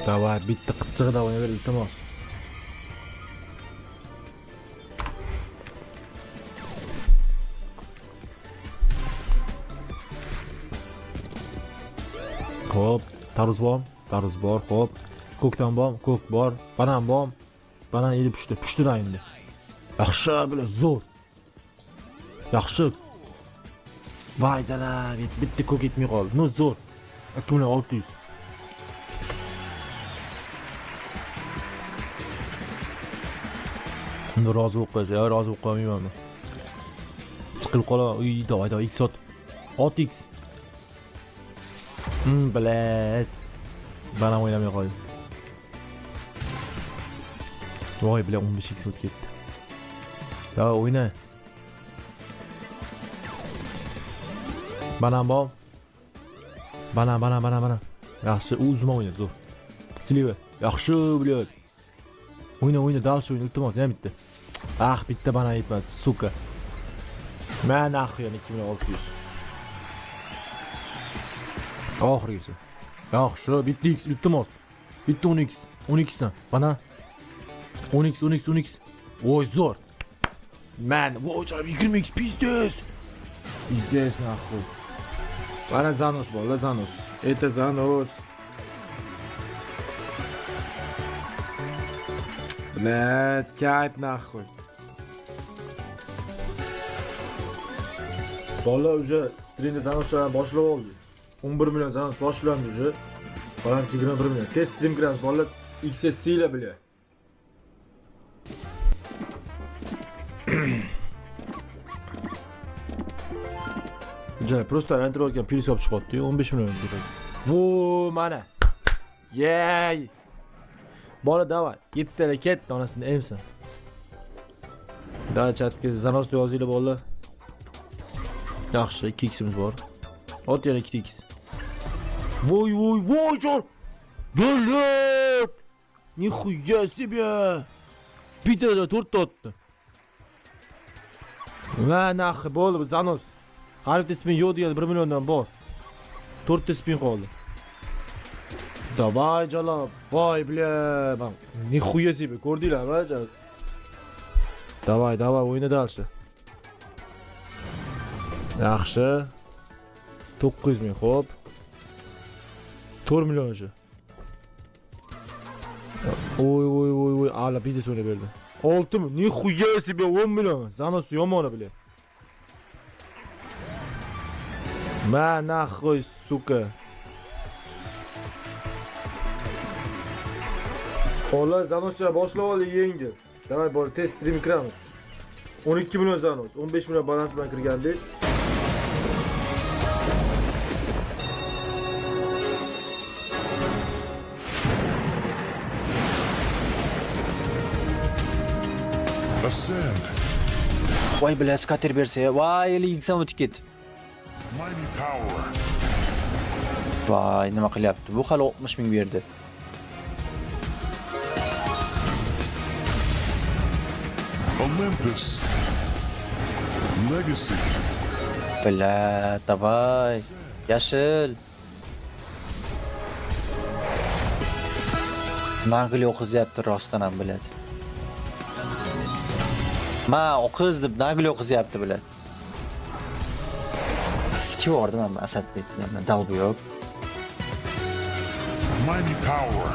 Davay, bitta qitchig'ida o'ynaver, iltimos. Xo'p, tarvuz bor, xo'p. Ko'kdan ko'k bor, banan bor. Banan elib pushti endi. Yaxshi bilan zo'r. Yaxshi. Voy dalam, bitta ko'k etmay qoldi. No zo'r. Akkumulyator 600. Unda rozi bo'lib qo'ysa, rozi bo'lib qolmayman. Chiqilib qola, uyda X sot. 6x. Bilet. Bana oynamaya qo'ydi. Voy bilan 15x o'tib ketdi. Ya o'yna. Banan bor. Banan. Yaxshi, u uzma o'ynadi, zo'r. Siliva. Yaxshi bilan. O'yna, dalsh o'yna, iltimos, yana bitta. Bitta banan yetmadi, suka. Men axiyani 2600. Oxirgisi. Yaxshi, bitta x, iltimos. Bitta 10x dan. Bana 10x. Voy zo'r. Men, voy canım 20x pizdes. Pizdes naxuy. Bana Zanos bor, Zanos. Это Zanos. Блядь, кайф нахуй. Bola уже stringni Zanosdan boshlab oldi. 11 million Zanos boshlandi уже. Baland 21 million. Tez stream kiramiz, bola XSC ile bile. Jana просто rentro olgan pil olib chiqyapti, 15 million dedi. Bu mana. Yey. Bola davay. 7 tala ketdi, onasini emsin. Da chatga Zanos yozinglar bola. Yaxshi, 2x'imiz bor. Ot yana 2x. Voy, jon. Do'lat. Nixuya себе. Bitada 4 ta otdi. Va naxi bo'ldi Zanos. Harita spin yo'q degan 1 milliondan bor. 4 ta spin qoldi. Davay jalab. Voy bля, bam. Nixuya себе, ko'rdinglarmi, jalab? Davay, o'yna dalshi. Yaxshi. 900 ming, xo'p. 4 million o'sha. Oy, ala biznes o'ynab berdi. 6 mi? Nixuya себе 10 million. Zanos yomoni bile. Ma naxoy suka. Xo'la Zanoscha boshlab oldi yengil. Davay bor, test stream kiramiz. 12 million Zanos, 15 million balans bilan kirgandik. Ascend. Voy bilan skater bersa, voy eligiksam o'tib ketdi. Mighty power. Voy, nima qilyapti? Bu hali 60 ming berdi. Olympus. Legacy. Bila, davay. Yashil. Nagli o'qizyapti rostdan ham biladi. Ma o'qiz deb nagli o'qizyapti biladi. Siki bordim ham Asadbek degan dalbi yo'q. Mighty power.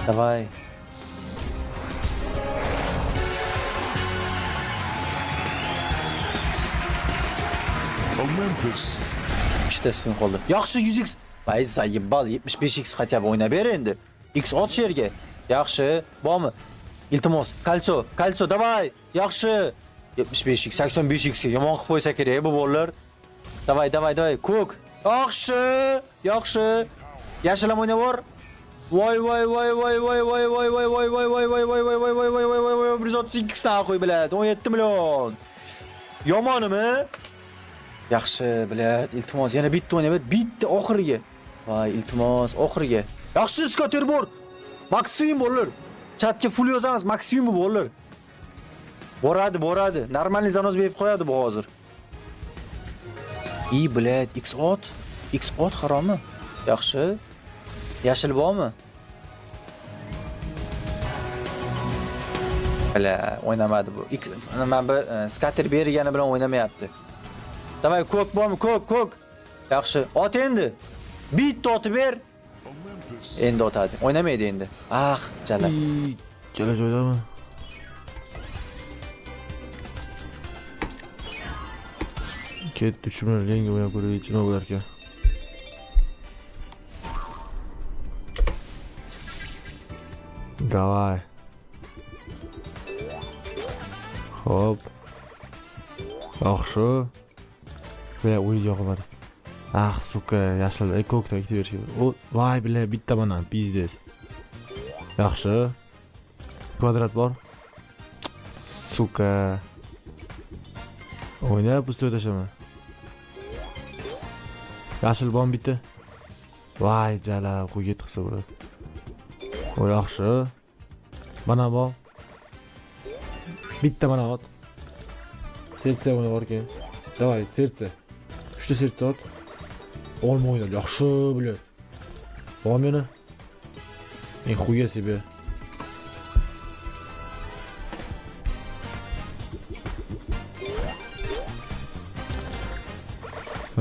Davay. Olympus. İşte spin qoldi. Yaxshi 100x. Vay zaybal 75x хотя бы o'ynab ber endi. X ot sherga. Yaxshi, bormi? Iltimos, kalso, davay. Yaxshi. 75x, 85x ga yomon qilib qo'ysa kerak bu bolalar. Davay. Ko'k. Yaxshi. Yashilam o'ynab bor. Voy. 132x ta qo'y biladi. 17 million. Yomonimi? Yaxshi biladi. Iltimos yana bitta o'ynab, bitta oxiriga. Voy, iltimos oxiriga. Yaxshi skater bor. Maksimum bo'lar. Chatga full yozamiz, maksimum bo'lar. Boradi. Normalniy Zanos berib qo'yadi bu hozir. Blad, X ot haromi? Yaxshi. Yashil bormi? Bala, o'ynamadi bu. Nima bir skater bergani bilan o'ynamayapti. Davay, ko'k bormi? Ko'k. Yaxshi. Ot endi. Bitta otib ber. Olympus. Endi otadi. O'ynamaydi endi. Ah, chala. Chala joydami? Ketdi tushimlar yangi o'ynab ko'raychi nima bo'lar ekan. Davay. Hop. Yaxshi. Ve o'yin yoqmadi. Ah, suka, yashil ko'kda ketib berish kerak. O, voy bile bitta banan, pizdes. Yaxshi. Kvadrat bor. Suka. O'yna, pustoy tashlama. Yashil bomb bitti. Voy, jala, qo'yib qilsa bo'ladi. O yaxshi. Banan bor. Bitta banan ot. Sertse o'yna bor ekan. Davay, sertse. 3 ta sertse ot. Olma o'ynadi. Yaxshi bo'ladi. Bor meni. Men xuya себе.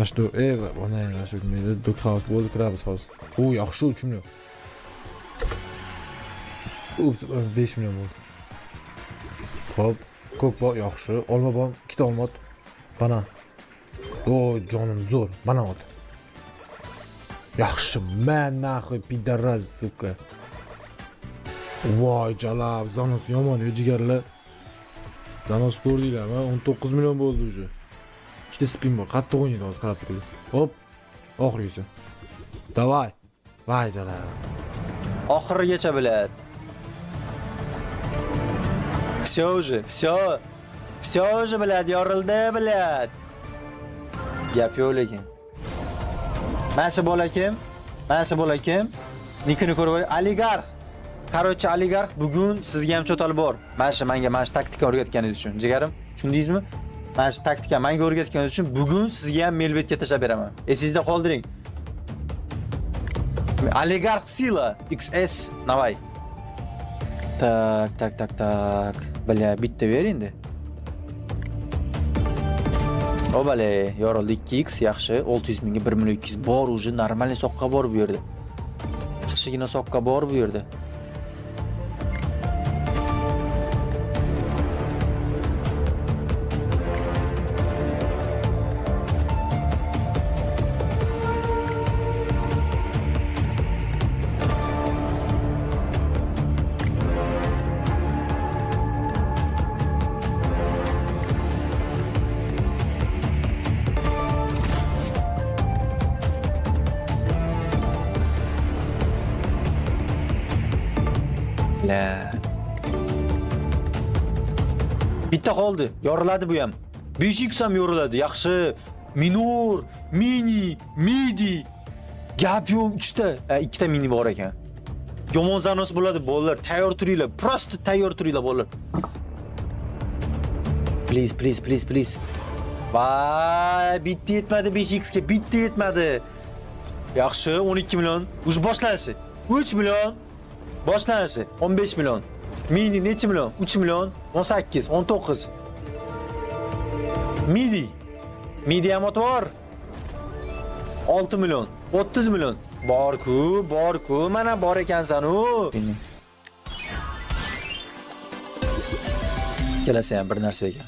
Что, ona shu meni dokhaus bo'ldi, kiramiz hozir. O, yaxshi 3 million. Ups, 5 million bo'ldi. Hop, ko'k bor, yaxshi. Olma bor, 2 ta olma ot. Banan. O, jonim zo'r. Banan ot. Yaxshi, men naxi pidaraz, suka. Voy, jalab, Zanos yomon, jigarlar. Zanos ko'rdinglarmi? 19 million bo'ldi уже. İşte spin bor, qattiq o'ynaydi hozir, qarab turing. Hop, oxirigacha. Davay. Voy, jalab. Oxirigacha biladi. Всё уже, всё уже biladi, yorildi biladi. Gap yo'q lekin. Mana shu bola kim? Nikini ko'rib oy, oligarx. Короче, oligarx bugun sizga ham cho'tal bor. Mana shu taktika o'rgatganingiz uchun. Jigarim, tushundingizmi? Mana shu taktika menga o'rgatganingiz uchun bugun sizga ham Melbetga tashlab beraman. Esingizda qoldiring. Oligarx sila XS Navay. Tak. Bala, bitta ber endi. O bale, yorildi 2x, yaxshi. 600 mingga 1 million 200 bor, уже нормальный soqqa bor bu yerda. Yaxshigina soqqa bor bu yerda. Bitta qoldi. Yoriladi bu ham. 5x ham yoriladi. Yaxshi. Minor, mini, midi. Gap yo'q 3 ta. 2 ta mini bor ekan. Yomon Zanos bo'ladi, bolalar. Tayyor turinglar. Prosta tayyor turinglar, bolalar. Please. Vay, bitta yetmadi 5x ga. Bitta yetmadi. Yaxshi, 12 million. Uj boshlanishi. 3 million. Boshlanishi 15 million. Mini necha million? 3 million, 18, 19. Midi ham bor. 6 million, 30 million. Bor-ku, mana bor ekansan-u. Kelasi ham bir narsa ekan.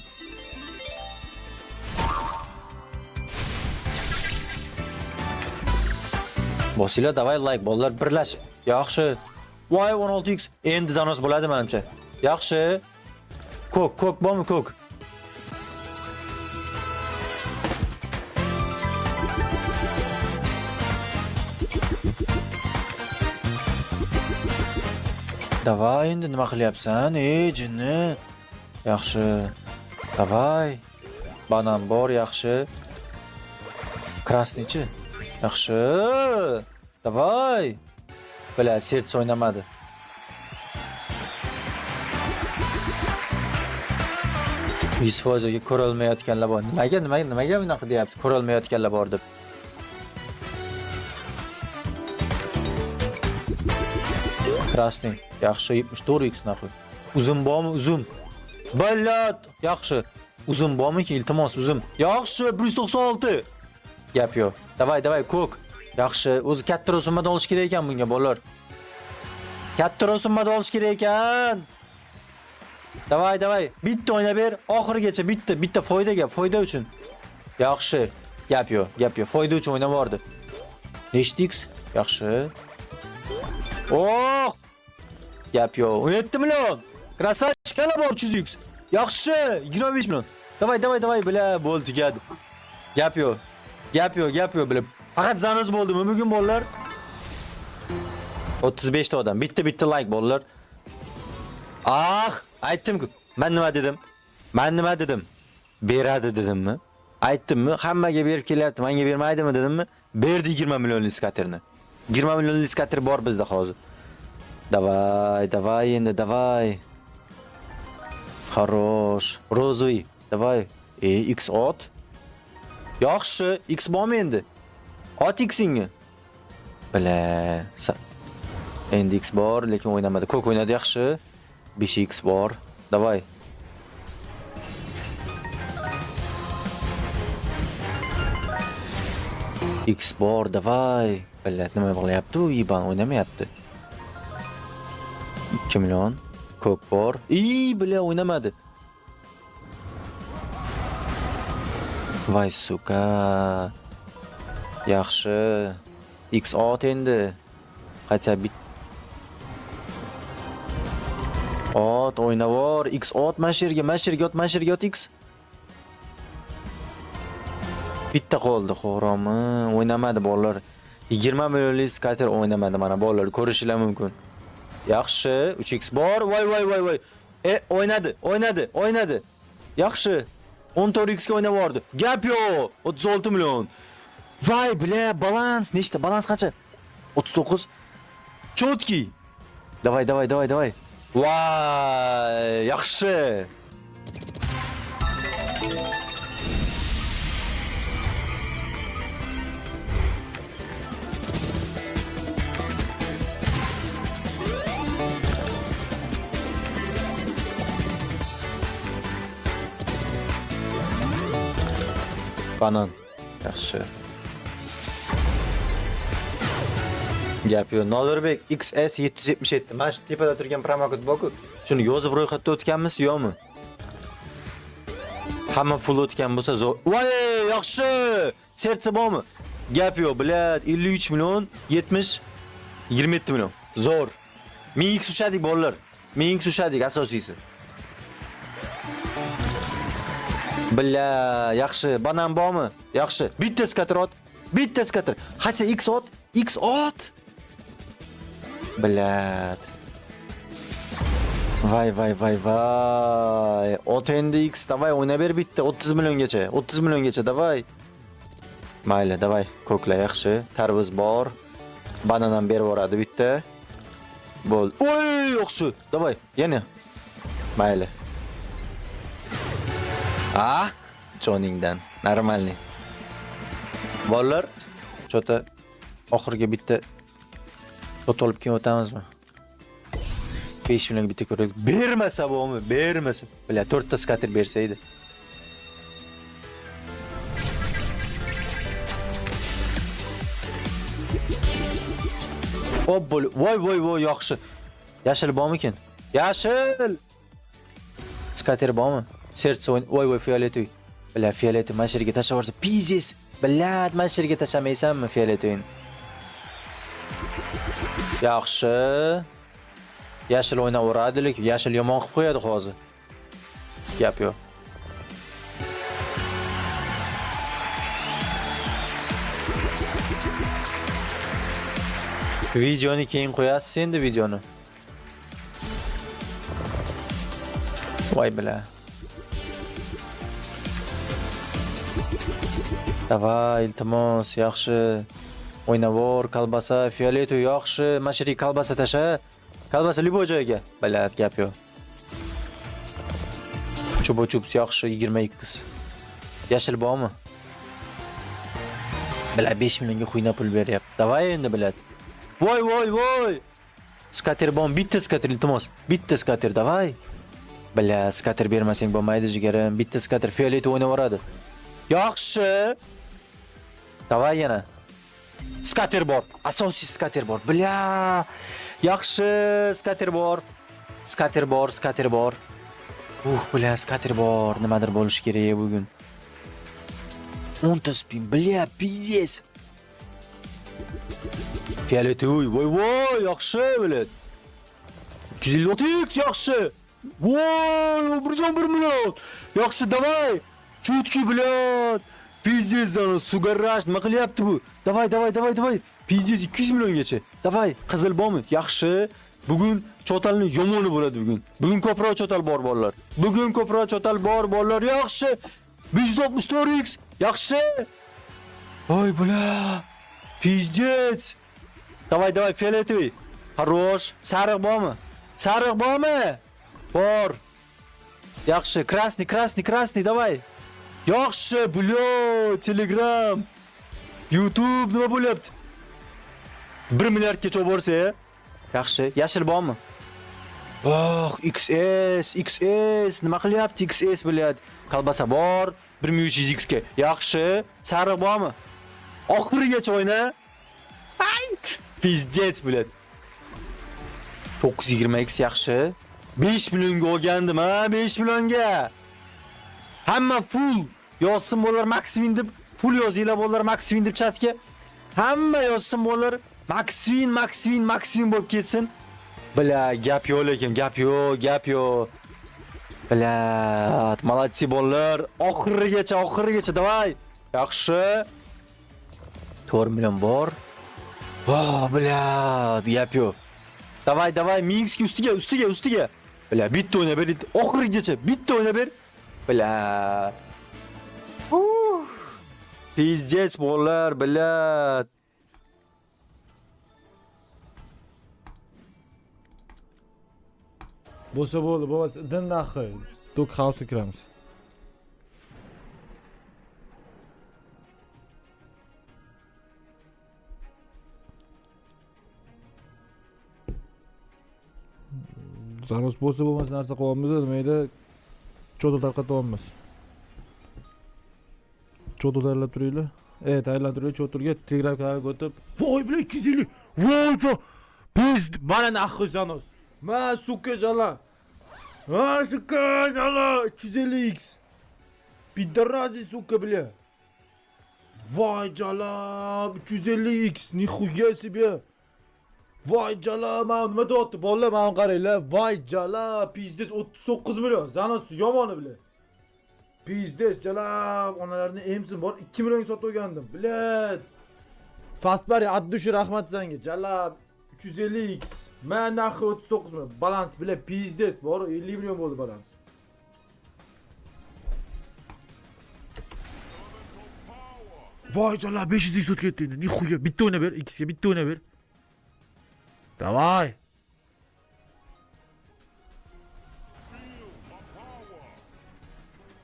Bosinglar, davay like, bolalar birlashib. Yaxshi. Voy 16x endi Zanos bo'ladi menimcha. Yaxshi. Ko'k bormi, ko'k? Davay endi nima qilyapsan? Jinni. Yaxshi. Davay. Banan bor, yaxshi. Krasnichi. Yaxshi. Davay. Bala, serts o'ynamadi. Yusufozga ko'rolmayotganlar bor. Nimaga bunaqa deyapsiz? Ko'rolmayotganlar bor deb. Krasny. Yaxshi 74x naxoy. Uzun bormi? Uzun. Ballat. Yaxshi. Uzun bormi-ki? Iltimos uzun. Yaxshi 196. Gap yo'q. Davay, ko'k. Yaxshi. O'zi katta summada olish kerak ekan bunga bolalar. Katta summada olish kerak ekan. Davay. Bitta o'ynab ber. Oxirigacha bitta foyda uchun. Yaxshi. Gap yo'q. Foyda uchun o'ynab bordi. Nechta x? Yaxshi. Oh! Gap yo'q. 17 million. Krasachkala bor 300x. Yaxshi. 25 million. Davay, bila bo'ldi tugadi. Gap yo'q, bila. Faqat zanoz bo'ldimi bugun bolalar? 35 ta odam. Bitta like bolalar. Aytdim-ku. Men nima dedim? Beradi dedimmi? Aytdimmi? Hammaga berib kelyapti, menga bermaydimi dedimmi? Berdi 20 millionlik skaterni. 20 millionlik skater bor bizda hozir. Davay endi, davay. Xarosh. Rozoy. Davay. X ot. Yaxshi, X bormi endi? Ot X'ingni. Bila. Endi X bor, lekin o'ynamadi. Ko'k o'ynadi yaxshi. 5x bor. Davay. X bor, davay. Billat nima qilyapti u? Iban o'ynamayapti. 2 million. Ko'k bor. Bila o'ynamadi. Voy suka. Yaxshi. X ot endi. Qancha bit ot o'ynavor. X ot mashirga ot X. Bitta qoldi, xo'romi? O'ynamadi bolalar. 20 millionlik skater o'ynamadi mana bolalar, ko'rishinglar mumkin. Yaxshi, 3x bor. Voy. O'ynadi. Yaxshi. 14x ga o'ynab bordi. Gap yo'q. 36 million. Voy, bila, balans nechta? Balans qancha? 39. Chotki. Davay. Voy, yaxshi. Banan. Yaxshi. Gap yo'q. Nodirbek XS 777. Mana shu tepada turgan promokod bor-ku. Shuni yozib ro'yxatda o'tganmiz, yo'qmi? Hamma full o'tgan bo'lsa, voy, yaxshi. Sertsa bormi? Gap yo'q, bilat. 53 million, 27 million. Zo'r. 1000x ushadik bolalar. 1000x ushadik asosiysi. Billa, yaxshi. Banan bormi? Yaxshi. Bitta skater. Qancha X ot? Bilat. Voy. Ot endi X, davay o'ynab ber bitta 30 milliongacha, davay. Mayli, davay. Ko'klar yaxshi. Tarvuz bor. Bananan berib yoradi bitta. Bo'ldi. Voy, yaxshi. Davay, yana. Mayli. Joningdan. Normalniy. Bolalar, chota oxirga bitta tot olib keyin o'tamizmi? 5 million bitta ko'raylik. Bermasa bo'mi? Bermasa. Bila 4 ta skater bersa edi. Voy, yaxshi. Yashil bormikin? Yashil. Skater bormi? Sertsa voy, fioletoy. Bila fioletoy mashirga tashlab yuborsa, pizes. Bilad, mashirga tashlamaysanmi fioletoyni? Yaxshi. Yashil o'ynaveradi, lekin yashil yomon qilib qo'yadi hozir. Gap yo'q. Videoni keyin qo'yasiz endi videoni. Voy bila. Davay, iltimos, yaxshi. O'ynavor, kolbasa, fioletoy yaxshi. Mashirga kolbasa tasha. Kolbasa liboy joyga. Bilad, gap yo'q. Chup yaxshi 22. Yashil bormi? Bila 5 millionga quyna pul beryapti. Davay endi bilad. Voy. Skater bomb, bitta skater iltimos. Bitta skater davay. Bля, skater bermasang bo'lmaydi jigarim. Bitta skater fiolet o'ynaveradi. Yaxshi. Davay yana. Skater bor. Asosiy skater bor. Bля. Yaxshi, skater bor. Skater bor, skater bor. Bля, skater bor. Nimadir bo'lishi kerak bugun. 10 ta spin. Bля, pizdes. Fiolet voy, yaxshi bilet. 256x yaxshi. Voy, 1 million. Yaxshi, davay. Chutki bilet. Pizdes zano, sugarrash, nima qilyapti bu? Davay. Pizdes 200 milliongacha. Davay, qizil bomb. Yaxshi. Bugun chotalni yomoni bo'ladi bugun. Bugun ko'proq chotal bor bolalar. Bugun ko'proq chotal bor bolalar. Yaxshi. 564x. Yaxshi. Voy, bля. Pizdes. Davay, fioletoviy. Хорош. Sariq bormi? Sariq bormi? Bor. Yaxshi, krasniy, davay. Yaxshi, bля, Telegram. YouTube nima bo'lyapti? 1 milliardga cho'p borsa, yaxshi. Yashil bormi? XS, nima qilyapti XS bilyapti. Kolbasa bor, 1300x ga. Yaxshi, sariq bormi? Oxirigacha o'yna. Ayt! Pizdet bilet. 920x yaxshi. 5 millionga olgandim, ha, 5 millionga. Hamma full yozsin bo'lar Maxwin deb, full yozinglar bo'lar Maxwin deb chatga. Hamma yozsin bo'lar Maxwin bo'lib ketsin. Bля, gap yo'q lekin, gap yo'q. Bля, молодцы bo'lar. Oxirigacha, davay. Yaxshi. 4 million bor. Bля, gap yo'q. Davay, Minsk ustiga. Bля, bitta o'yna ber. Oxirigacha bitta o'yna ber. Bля. Pizdet bo'lar, bля. Bo'lsa bo'ldi, bo'lmasa dindaxi. Tok house kiramiz. Zaros bo'lsa bo'lmasa narsa qo'yamiz, demaydi. Cho'dil tarqatyapmiz. Cho'dil tayyorlab turinglar. Tayyorlab turinglar, cho'dilga Telegram kanaliga o'tib. Voy bilan 250. Voy, biz mana naxi Zanos. Ma suka jala. 250x. Pidarazi suka bля. Voy jalam 250x. Nixuya себе. Voy jalam, nima deyapti? Bolalar, men qaranglar. Voy jalam, pizdes 39 million. Zanos yomoni bля. Pizdes jalam, onalarni emsin bor 2 millionga sotib olgandim. Bля. Fastbari addushi rahmat senga. Jalam 350x. Men narxi 39 million. Balans bile pizdes bor 50 million bo'ldi balans. Voy jala 500x o'tib ketdi endi. Nixuya bitta o'yna ber, X ga bitta o'yna ber. Davay.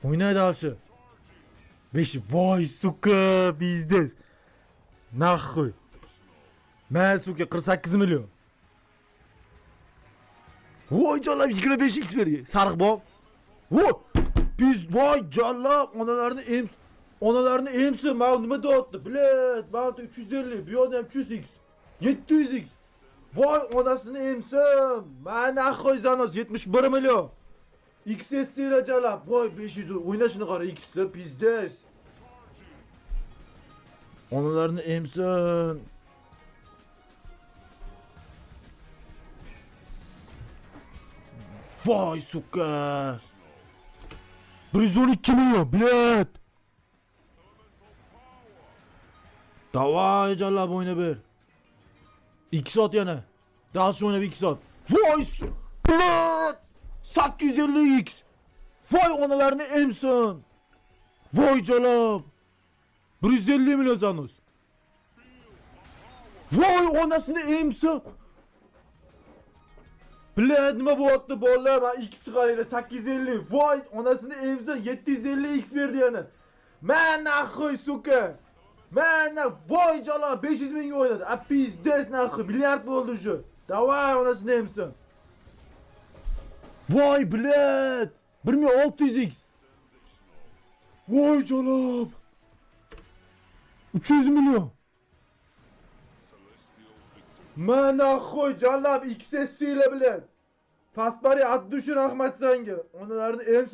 O'ynaydi alshi. 5. Voy suka pizdes. Naxuy. Men suka 48 million. Voy jalab 25x berdi. Sariq bor. Voy! Biz voy jalab onalarni emsin. Men nima deyapti? Bilet, men 350, bu yerda ham 300x. 700x. Voy onasini emsin. Men naxoy Zanos 71 million. XS ila jalab. Voy 500 o'ynashini qara X pizdes. Onalarni emsin. Voy suka. 112 million bilet. Davay jallab o'yna ber. 2 soat yana. Dalshi o'ynab 2 soat. Voy bilet. 850x. Voy onalarni emsin. Voy jallab. 150 million Zanos. Voy onasini emsin. Bilet nima bo'lyapti bolalar? Men X qaraylar 850. Voy onasini emsin 750x berdi yana. Men naxoy suka. Men voy jala 500 mingga o'ynadi. A pizdes naxi milliard bo'ldi shu. Davay anasını emsin. Vay bilet. 1600x. Vay canım. 300 milyon. Mana koy canım XS ile bilet. Fasbari at düşür Ahmet Zangi. Onların emsin.